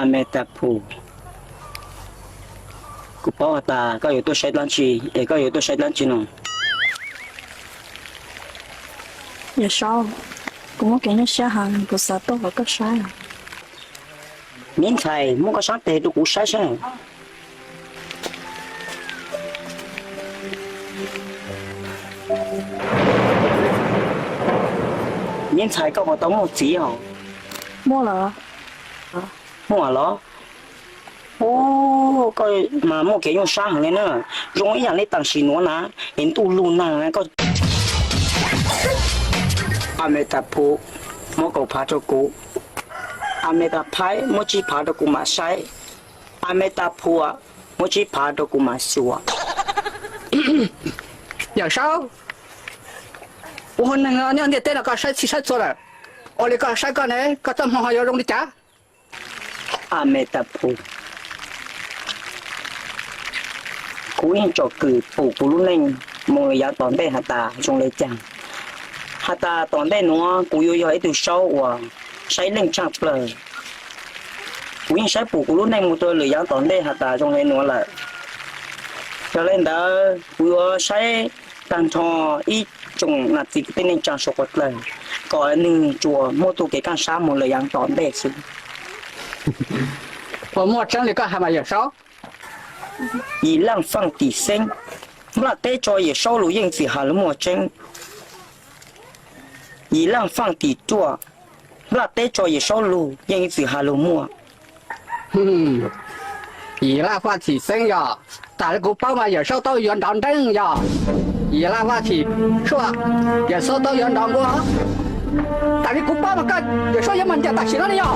阿弥陀佛。古巴瓦达ก็อยู่ตัวใช้单机，也ก็อยู่ตัวใช้单机喏。也少，我给你写下不是多少个啥呀？明菜莫个上台都古晒上。明菜ก็บ่ต้องหมดสีอ๋อ 没了， มั่วเหรอโอ้ก็มาโมเก用沙行เลยเนอะ用一样的当时挪นะเห็นตู้ลูนั่งนะก็อเมตาพูโมก็พาตกูอเมตาพายโมจิพาตกูมาใช้อเมตาพูอ่ะโมจิพาตกูมาสัว 有少，我那个娘的带了个啥去啥做了，我那个啥个呢，个怎么还要用的家？ อาเมตาพูกูยังจบคือปู่กูรู้เน่งมองระยะตอนได้หัตตาจงเลยจังหัตตาตอนได้นัวกูอยู่ให้ตัวเช้าว่าใช้เล่งจับเลยกูยังใช้ปู่กูรู้เน่งมูตัวระยะตอนได้หัตตาจงเลยนัวเลยcho nên đóกูใช้การทออีจงนัดสิเป็นในจังสกดเลยก่อนหนึ่งจัวโมตัวเกกันซ้ำหมดเลยยังตอนได้สิ 我摸整理个还嘛有少，以浪放底声，那得着也烧炉样子下了莫真。以浪放底座，那得着也烧炉样子下了莫。伊拉话起身呀，但是古包嘛有少到原当真呀，伊拉话起说也少到原当过，但是古包嘛干有少也蛮家大起了的呀。